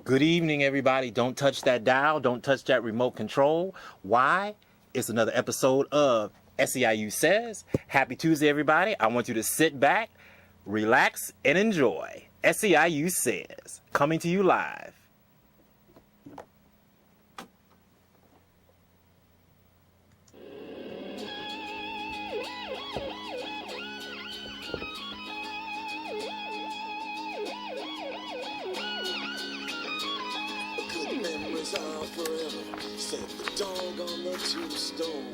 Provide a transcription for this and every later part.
Good evening, everybody. Don't touch that dial. Don't touch that remote control. Why? It's another episode of SEIU Says. Happy Tuesday, everybody. I want you to sit back, relax, and enjoy. SEIU Says, coming to you live. Set the dog on the tombstone.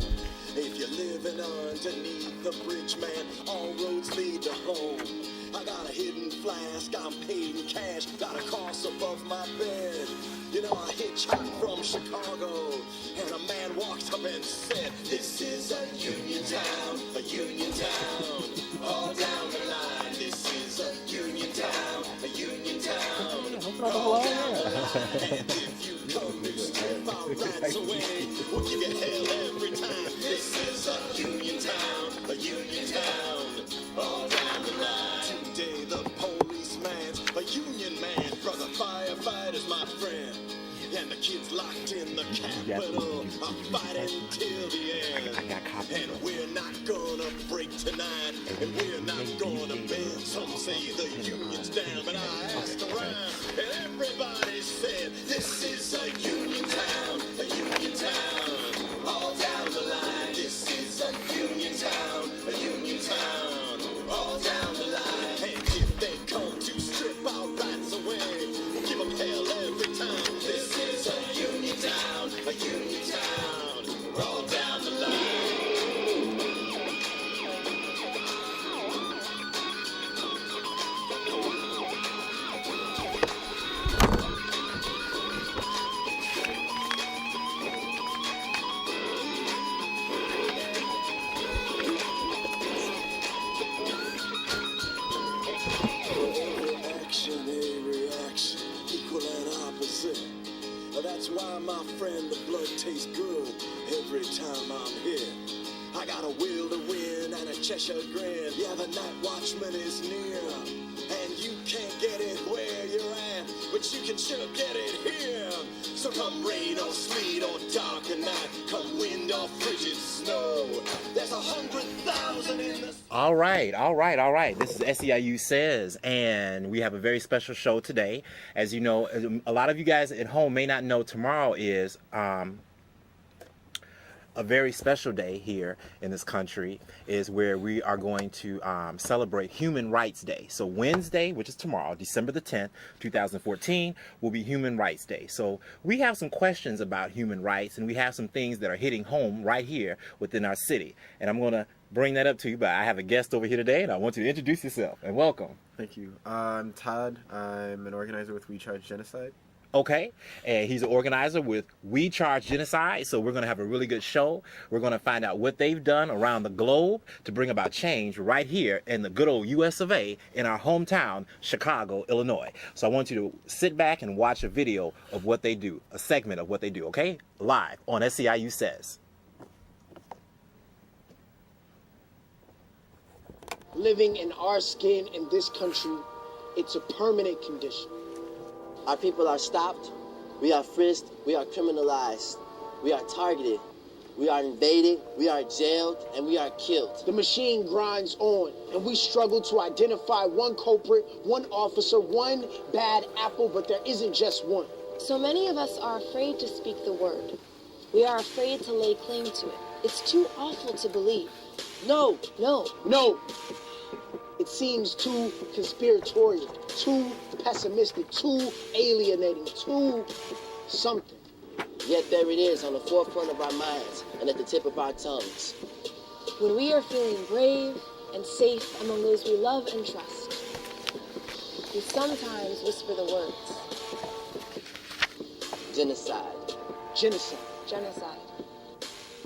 If you're living underneath the bridge, man, all roads lead to home. I got a hidden flask, I'm paid in cash, got a cross above my bed. You know, I hitchhiked from Chicago, and a man walked up and said, "This is a union town, all down the line. This is a union town, all down the line. And if you come to strip our rights away, we'll give you hell every time. This is a union town, all down the line. Today the policeman's a union man, brother firefighter's my friend. And the kids locked in the Capitol are fighting till the end. And we're not gonna break tonight, and we're not gonna bend. Some say the union's down, but I asked around, and everybody said, this is a union town, all down the line. This is a union town, all down the line. And if they come to strip our rights away, give them hell every time. This is a union town, all down the line. That's why, my friend, the blood tastes good every time I'm here. I got a will to win and a Cheshire grin. Yeah, the night watchman is near, and you can't get it where you're at, but you can sure get it here. So come rain or sleet or dark or night, come wind or frigid snow, there's 100,000 in the... All right. This is SEIU Says, and we have a very special show today. As you know, a lot of you guys at home may not know, tomorrow is a very special day here in this country, is where we are going to celebrate Human Rights Day. So Wednesday, which is tomorrow, December the 10th, 2014, will be Human Rights Day. So we have some questions about human rights, and we have some things that are hitting home right here within our city. And I'm going to bring that up to you, but I have a guest over here today, and I want you to introduce yourself, and welcome. Thank you. I'm Todd. I'm an organizer with We Charge Genocide. Okay, and he's an organizer with We Charge Genocide, so we're going to have a really good show. We're going to find out what they've done around the globe to bring about change right here in the good old US of A, in our hometown, Chicago, Illinois. So I want you to sit back and watch a video of what they do, a segment of what they do, okay? Live on SEIU Says. Living in our skin in this country, it's a permanent condition. Our people are stopped, we are frisked, we are criminalized, we are targeted, we are invaded, we are jailed, and we are killed. The machine grinds on, and we struggle to identify one culprit, one officer, one bad apple, but there isn't just one. So many of us are afraid to speak the word. We are afraid to lay claim to it. It's too awful to believe. No. It seems too conspiratorial, too pessimistic, too alienating, too something. Yet there it is on the forefront of our minds and at the tip of our tongues. When we are feeling brave and safe among those we love and trust, we sometimes whisper the words. Genocide.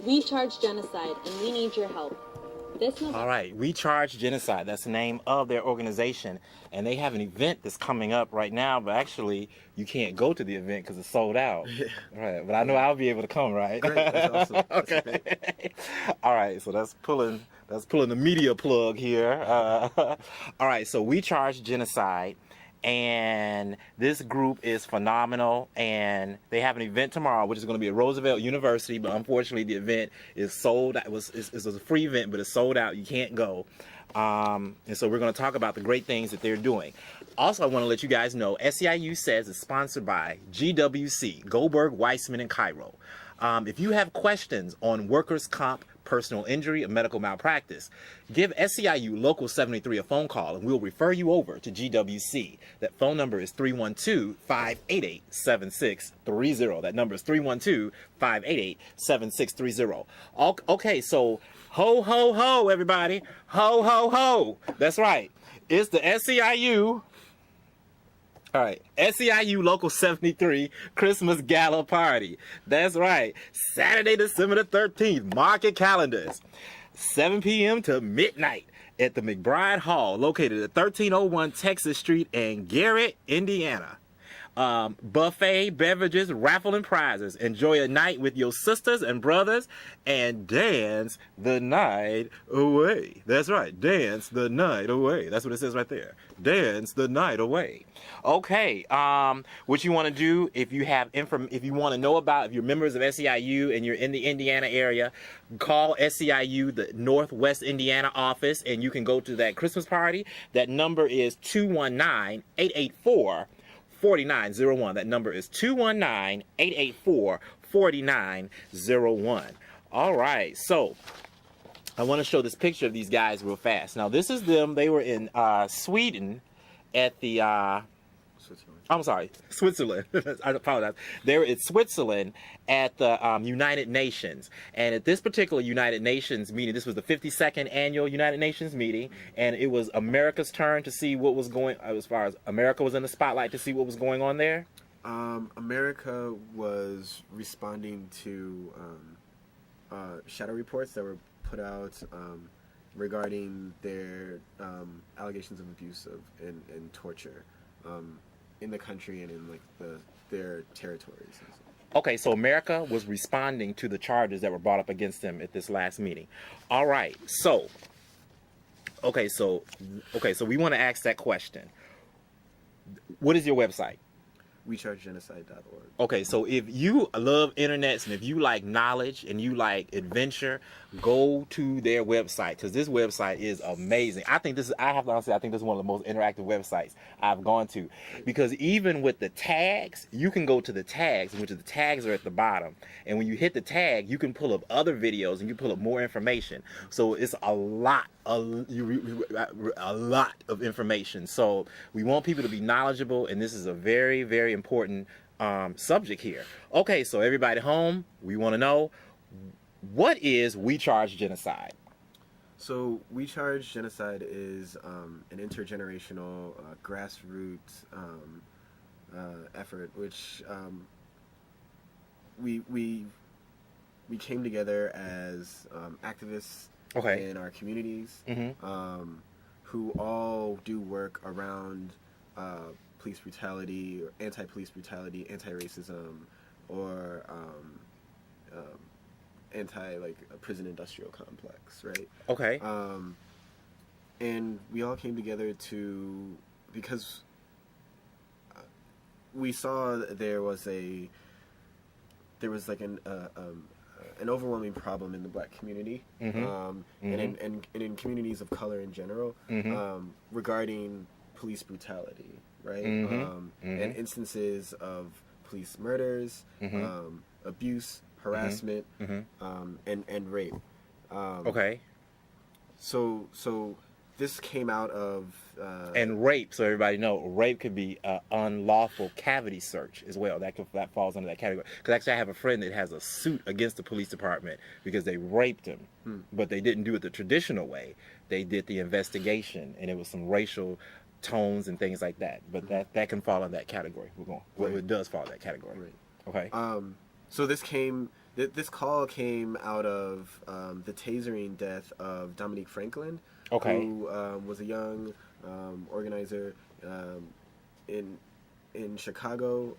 We charge genocide, and we need your help. All right, We Charge Genocide. That's the name of their organization. And they have an event that's coming up right now, but actually you can't go to the event because it's sold out. Yeah. Right, but I know I'll be able to come, right? Great, that's awesome. Okay. All right, so that's pulling the media plug here. All right, so We Charge Genocide. and this group is phenomenal, and they have an event tomorrow, which is going to be at Roosevelt University, but unfortunately the event is sold out. It was a free event, but it's sold out. You can't go. And so we're going to talk about the great things that they're doing. Also, I want to let you guys know, SEIU Says is sponsored by GWC, Goldberg, Weissman, and Cairo. If you have questions on workers' comp, personal injury, or medical malpractice, give SEIU Local 73 a phone call and we'll refer you over to GWC. That phone number is 312-588-7630. That number is 312-588-7630. Okay, so ho, ho, ho, everybody. Ho, ho, ho. That's right. It's the SEIU. All right, SEIU Local 73 Christmas Gala Party. That's right, Saturday, December the 13th. Mark your calendars. 7 p.m. to midnight at the McBride Hall, located at 1301 Texas Street in Garrett, Indiana. Buffet, beverages, raffle, and prizes. Enjoy a night with your sisters and brothers and dance the night away. That's right, dance the night away. That's what it says right there. Dance the night away. Okay, what you want to do if you have if you want to know about, if you're members of SEIU and you're in the Indiana area, call SEIU, the Northwest Indiana office, and you can go to that Christmas party. That number is 219-884-4901. That number is 219-884-4901. All right, so I want to show this picture of these guys real fast. Now, this is them. They were in Sweden at the Switzerland. I apologize. They were in Switzerland at the United Nations. And at this particular United Nations meeting, this was the 52nd annual United Nations meeting, and it was America's turn to see what was going, as far as America was in the spotlight to see what was going on there. America was responding to shadow reports that were put out regarding their allegations of abuse and torture in the country and in like their territories. Okay, so America was responding to the charges that were brought up against them at this last meeting. All right, so we want to ask that question. What is your website? WeChargeGenocide.org. Okay, so if you love internets and if you like knowledge and you like adventure, go to their website, because this website is amazing. I think this is one of the most interactive websites I've gone to, because even with the tags, you can go to the tags, which is the tags are at the bottom, and when you hit the tag, you can pull up other videos and you pull up more information. So it's a lot of information. So we want people to be knowledgeable, and this is a very, very important subject here. Okay, so everybody at home, we want to know, what is We Charge Genocide? So We Charge Genocide is an intergenerational grassroots effort, which we came together as activists in our communities, who all do work around police brutality, or anti-police brutality, anti-racism, or prison industrial complex, right? Okay. And we all came together because we saw there was an overwhelming problem in the Black community, and in communities of color in general, regarding police brutality, right? And instances of police murders, abuse, harassment, and rape. Okay. So this came out of and rape, so everybody know, rape could be unlawful cavity search as well. That falls under that category. Because actually I have a friend that has a suit against the police department because they raped him, but they didn't do it the traditional way. They did the investigation, and it was some racial tones and things like that. But that can fall in that category. It does fall in that category. Right. Okay. So this call came out of the tasering death of Dominique Franklin, who was a young organizer in Chicago.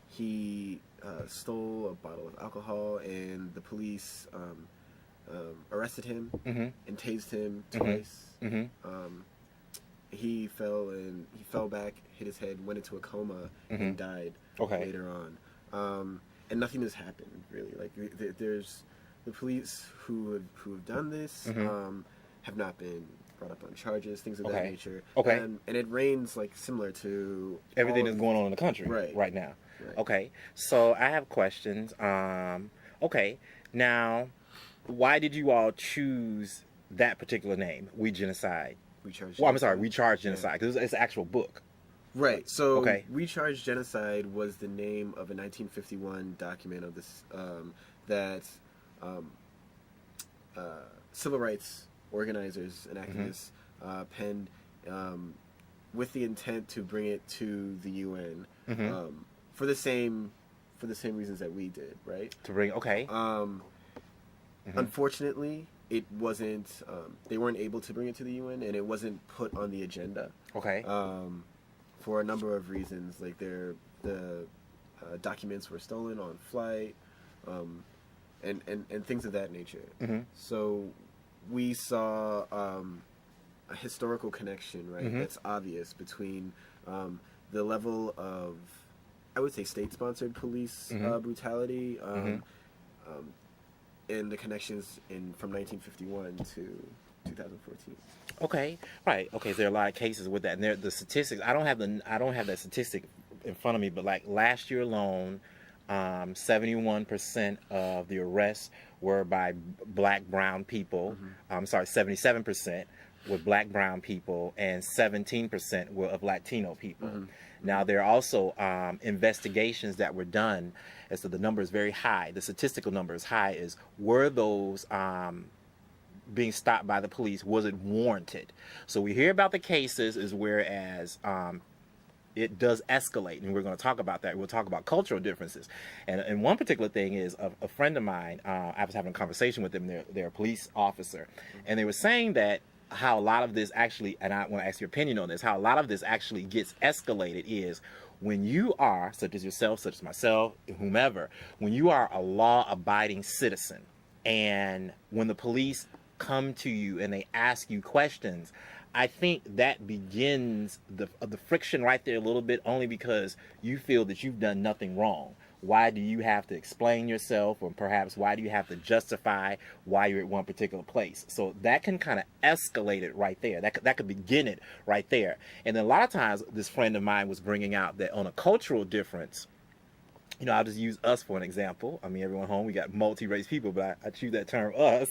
He stole a bottle of alcohol, and the police arrested him and tased him twice. he fell back, hit his head, went into a coma, and died later on. And nothing has happened really. Like there's the police who have done this have not been brought up on charges, things of that nature. Okay. And it reigns like similar to everything that's going on in the country right now. Right. Okay. So I have questions. Okay. Now, why did you all choose that particular name, We Genocide? We Charge. Well, I'm sorry, We Charge Genocide, because it's an actual book. Right. So We Charge Genocide was the name of a 1951 document of this that civil rights organizers and activists penned with the intent to bring it to the UN for the same reasons that we did, right? To bring Unfortunately, it wasn't. They weren't able to bring it to the UN, and it wasn't put on the agenda. Okay. For a number of reasons, like the documents were stolen on flight, and things of that nature. So we saw a historical connection, right? That's obvious between the level of, I would say, state-sponsored police brutality, and the connections from 1951 to 2014. Okay, right. Okay, there are a lot of cases with that, and the statistics. I don't have that statistic in front of me, but like last year alone, 71% of the arrests were by black, brown people. I'm sorry, 77% were black, brown people, and 17% were of Latino people. Now, there are also investigations that were done, and so the number is very high. The statistical number is high. Were those being stopped by the police, was it warranted? So we hear about the cases is whereas it does escalate, and we're going to talk about that. We'll talk about cultural differences. And one particular thing is a friend of mine, I was having a conversation with them, they're a police officer, and they were saying that how a lot of this actually, and I want to ask your opinion on this, how a lot of this actually gets escalated is when you are, such as yourself, such as myself, whomever, when you are a law-abiding citizen, and when the police come to you and they ask you questions, I think that begins the friction right there a little bit, only because you feel that you've done nothing wrong. Why do you have to explain yourself, or perhaps why do you have to justify why you're at one particular place? So that can kind of escalate it right there. That could begin it right there. And then a lot of times, this friend of mine was bringing out that on a cultural difference, you know, I'll just use us for an example. I mean, everyone home, we got multi-race people, but I choose that term, us.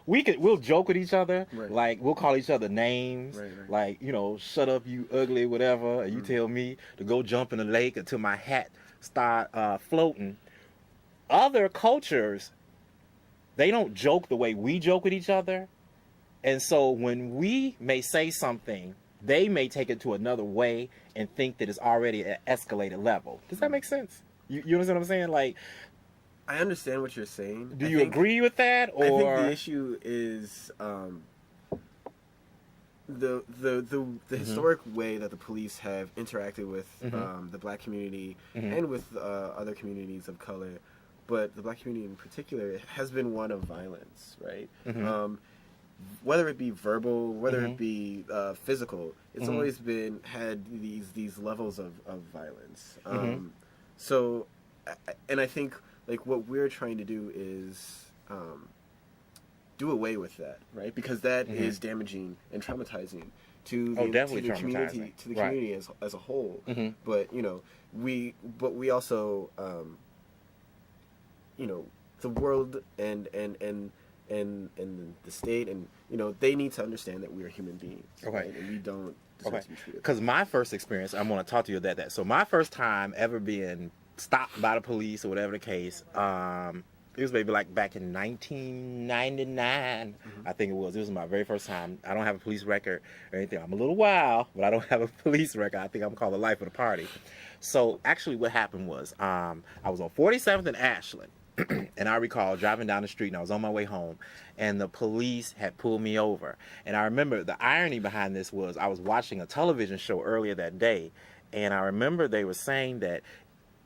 We'll joke with each other. Right. Like, we'll call each other names. Right. Like, you know, shut up, you ugly, whatever. And you tell me to go jump in the lake until my hat start floating. Other cultures, they don't joke the way we joke with each other. And so when we may say something, they may take it to another way and think that it's already at an escalated level. Does that make sense? You understand what I'm saying? Like, I understand what you're saying. Do you agree with that? Or I think the issue is the historic way that the police have interacted with the black community and with other communities of color, but the black community in particular has been one of violence, right? Whether it be verbal, whether it be physical, it's always had these levels of violence. So, and I think like what we're trying to do is do away with that, right? Because that is damaging and traumatizing to the community as a whole. But you know, we also you know, the world and the state, and you know, they need to understand that we are human beings, right? And we don't deserve to be treated. Because my first experience, I want to talk to you about that. So my first time ever being stopped by the police or whatever the case, it was maybe like back in 1999, I think it was. It was my very first time. I don't have a police record or anything. I'm a little wild, but I don't have a police record. I think I'm called the life of the party. So actually what happened was I was on 47th and Ashland. And I recall driving down the street, and I was on my way home, and the police had pulled me over. And I remember the irony behind this was I was watching a television show earlier that day, and I remember they were saying that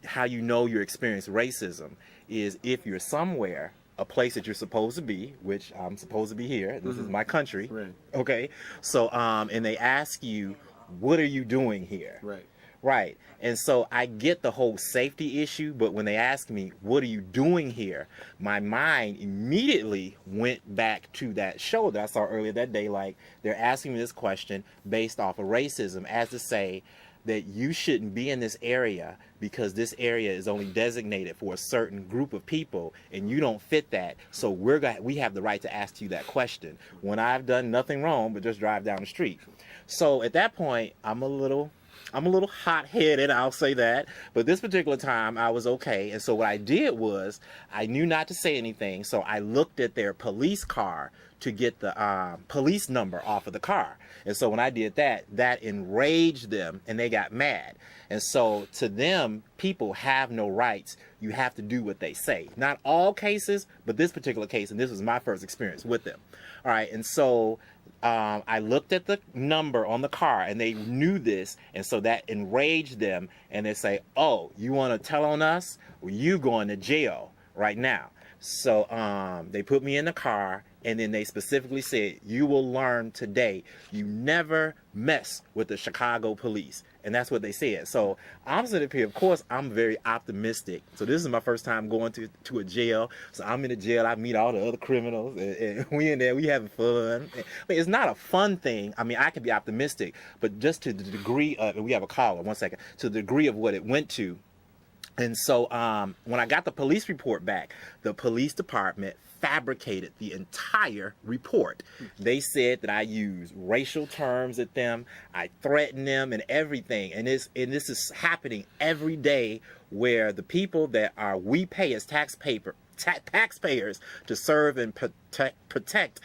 how you know you experience racism is if you're somewhere a place that you're supposed to be, which I'm supposed to be here. This is my country. Right. Okay. So, and they ask you, what are you doing here? Right. Right. And so I get the whole safety issue, but when they ask me, what are you doing here? My mind immediately went back to that show that I saw earlier that day. Like, they're asking me this question based off of racism, as to say that you shouldn't be in this area because this area is only designated for a certain group of people and you don't fit that. So we have the right to ask you that question when I've done nothing wrong but just drive down the street. So at that point, I'm a little hot-headed, I'll say that. But this particular time, I was okay. And so what I did was, I knew not to say anything. So I looked at their police car to get the police number off of the car. And so when I did that, that enraged them and they got mad. And so to them, people have no rights. You have to do what they say. Not all cases, but this particular case, and this was my first experience with them. All right, and so I looked at the number on the car and they knew this, and so that enraged them, and they say, oh, you want to tell on us? Well, you going to jail right now. So they put me in the car, and then they specifically said, you will learn today, you never mess with the Chicago police. And that's what they said. So I'm sitting up here, of course, I'm very optimistic. So this is my first time going to a jail. So I'm in the jail, I meet all the other criminals, and we in there, we having fun. I mean, it's not a fun thing. I mean, I can be optimistic, but just to the degree of, we have a caller, 1 second, to the degree of what it went to. And so when I got the police report back, the police department fabricated the entire report. They said that I used racial terms at them, I threatened them and everything. And this is happening every day, where the people that we pay as taxpayers to serve and protect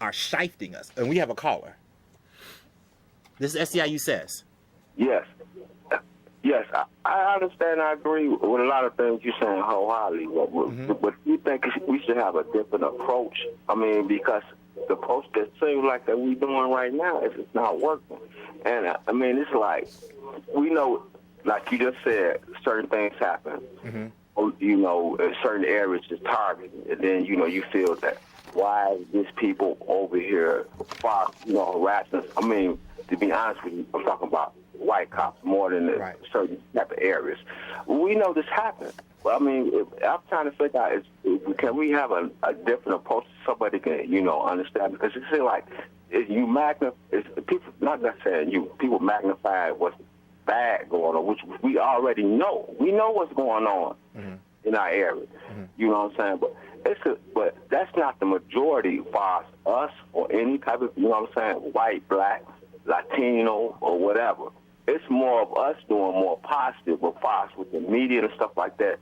are shifting us. And we have a caller. This is SEIU Says. Yes. Yes, I understand. I agree with a lot of things you're saying wholeheartedly. But you think we should have a different approach? I mean, because the approach that seems like that we're doing right now is not working. And I mean, it's like, we know, like you just said, certain things happen. You know, certain areas is targeted, and then you feel that why these people over here, harassing us. I mean, to be honest with you, I'm talking about white cops more than certain type of areas. We know this happened. Well, I mean, I'm trying to figure out, can we have a different approach so somebody can, understand? Because it seems like people, not necessarily people magnify what's bad going on, which we already know. We know what's going on in our area. You know what I'm saying? But that's not the majority for us or any type of, white, black, Latino, or whatever. It's more of us doing more positive with the media and stuff like that.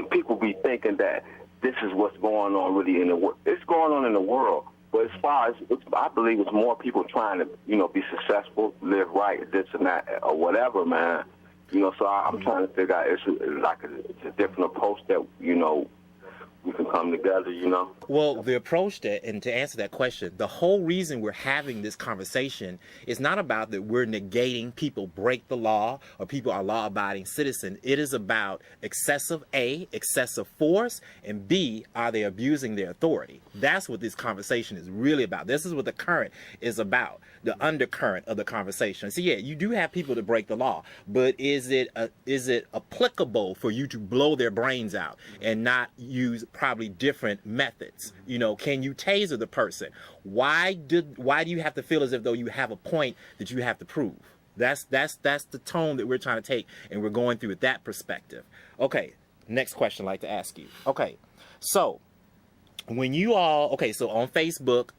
People be thinking that this is what's going on really in the world. It's going on in the world. But as far as, I believe it's more people trying to, be successful, live right, this and that, or whatever, man. So I'm trying to figure out, it's a different approach that, we can come together, Well, the approach and to answer that question, the whole reason we're having this conversation is not about that we're negating people break the law or people are law-abiding citizens. It is about excessive force, and B, are they abusing their authority? That's what this conversation is really about. This is what the current is about, the undercurrent of the conversation. So yeah, you do have people that break the law, but is it applicable for you to blow their brains out and not use probably different methods? Can you taser the person? Why do you have to feel as if though you have a point that you have to prove? That's the tone that we're trying to take, and we're going through with that perspective. Okay, next question I'd like to ask you. Okay, so when you all, so on Facebook,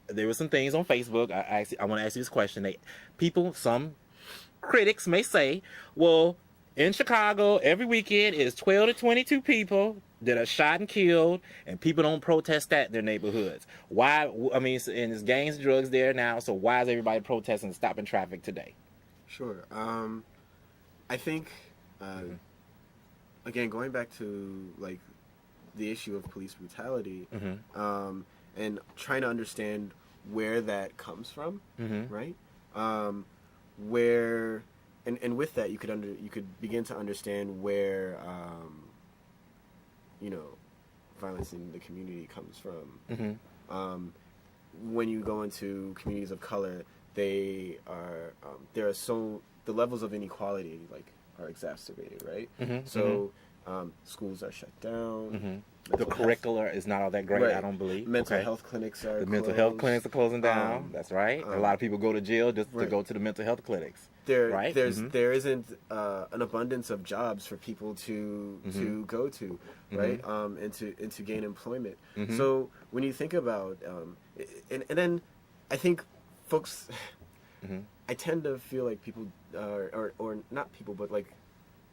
there were some things on Facebook. I want to ask you this question. Some critics may say, well, in Chicago, every weekend is 12 to 22 people that are shot and killed, and people don't protest that in their neighborhoods. Why? I mean, and there's gangs and drugs there now, so why is everybody protesting and stopping traffic today? Sure. I think, again, going back to, like, the issue of police brutality, and trying to understand where that comes from, right? Where... And with that, you could begin to understand where, violence in the community comes from. Mm-hmm. When you go into communities of color, they are the levels of inequality are exacerbated, right? Mm-hmm. So schools are shut down. Mm-hmm. The curricula is not all that great, Right. I don't believe. Mental health clinics are The mental health clinics are closing down. That's right. A lot of people go to jail just to right. go to the mental health clinics. There isn't an abundance of jobs for people to go to, right? And to gain employment. So when you think about and then I think folks, I tend to feel like people or not people, but like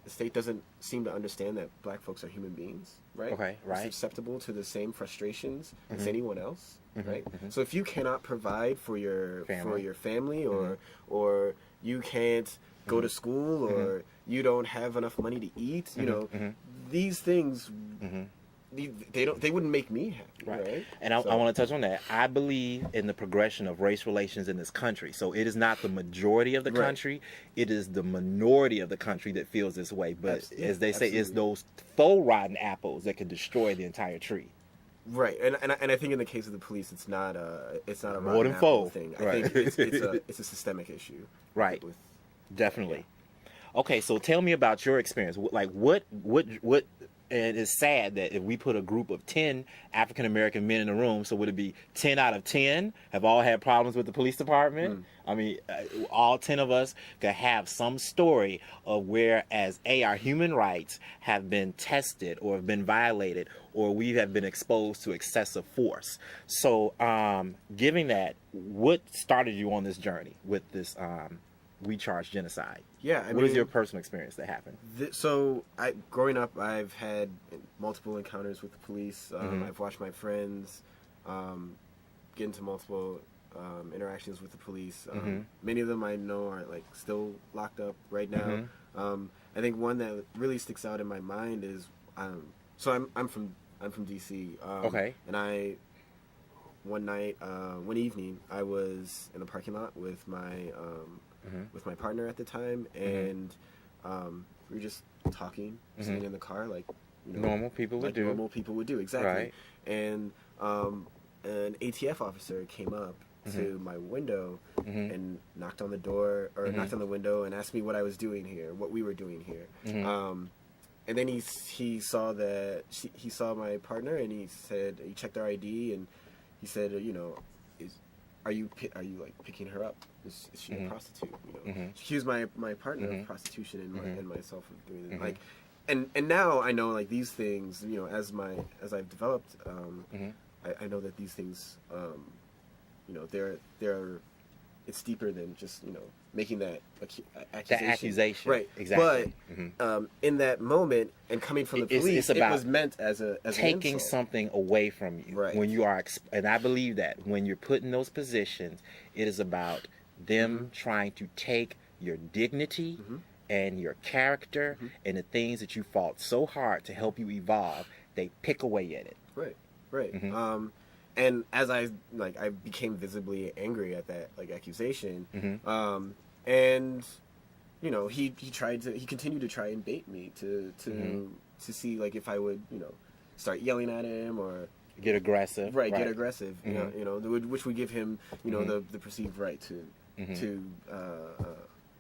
the state doesn't seem to understand that black folks are human beings, right? Okay, right. Susceptible to the same frustrations as anyone else, right? So if you cannot provide for your family or you can't go to school or you don't have enough money to eat, you know, these things they wouldn't make me happy, right? And I want to touch on that. I believe in the progression of race relations in this country. So it is not the majority of the country; it is the minority of the country that feels this way. But as they say, it's those faux rotten apples that can destroy the entire tree. Right, and I think in the case of the police, it's not a more than faux faux thing. I think it's a systemic issue. Right. Definitely. Okay, so tell me about your experience. Like what and it's sad that if we put a group of 10 African American men in a room, so would it be 10 out of 10 have all had problems with the police department? I mean, all 10 of us could have some story of where, as our human rights have been tested or have been violated, or we have been exposed to excessive force. So, given that, what started you on this journey with this We Charge Genocide? Yeah, what is your personal experience that happened? Growing up, I've had multiple encounters with the police. I've watched my friends get into multiple interactions with the police. Many of them I know are like still locked up right now. I think one that really sticks out in my mind is so I'm from DC. Okay. And one evening, I was in a parking lot with my partner at the time, and we were just talking, sitting in the car, like normal people would do. Normal people would do, exactly. Right. And an ATF officer came up to my window and knocked on the door, or knocked on the window, and asked me what I was doing here, what we were doing here. And then he saw he saw my partner, and he checked our ID, and he said, are you like picking her up? Is she a prostitute? She accused my partner of prostitution and myself of doing it. Like, and now I know, like, these things, as I've developed, I know that these things, it's deeper than just making that accusation. The accusation, right? Exactly. But in that moment, and coming from the police, it's about it was meant as taking an insult. Something away from you. Right. When you are, and I believe that when you're put in those positions, it is about them trying to take your dignity and your character and the things that you fought so hard to help you evolve. They pick away at it. Right. And as I became visibly angry at that accusation, and he continued to try and bait me to see if I would start yelling at him or get aggressive. Right, get aggressive. Which would give him the perceived right to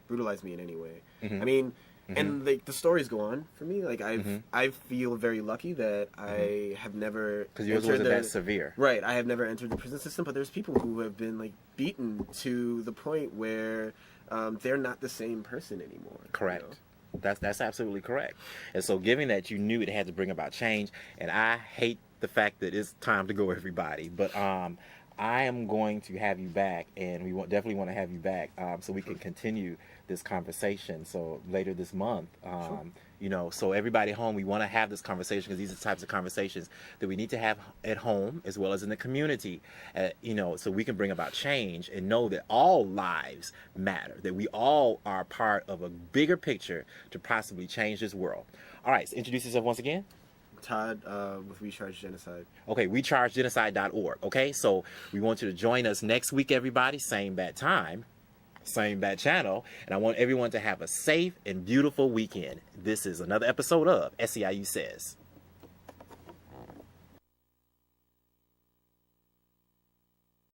brutalize me in any way. I mean. And the stories go on for me. I feel very lucky that I have never, because yours wasn't that severe. Right, I have never entered the prison system. But there's people who have been beaten to the point where they're not the same person anymore. Correct. That's absolutely correct. And so, given that you knew it had to bring about change, and I hate the fact that it's time to go, everybody. But I am going to have you back, and we definitely want to have you back so we can continue this conversation. So later this month, so everybody at home, we want to have this conversation because these are the types of conversations that we need to have at home as well as in the community, so we can bring about change and know that all lives matter, that we all are part of a bigger picture to possibly change this world. All right, so introduce yourself once again. Todd with We Charge Genocide. Okay, WeChargeGenocide.org. Okay, so we want you to join us next week, everybody. Same bad time, same bad channel. And I want everyone to have a safe and beautiful weekend. This is another episode of SEIU Says.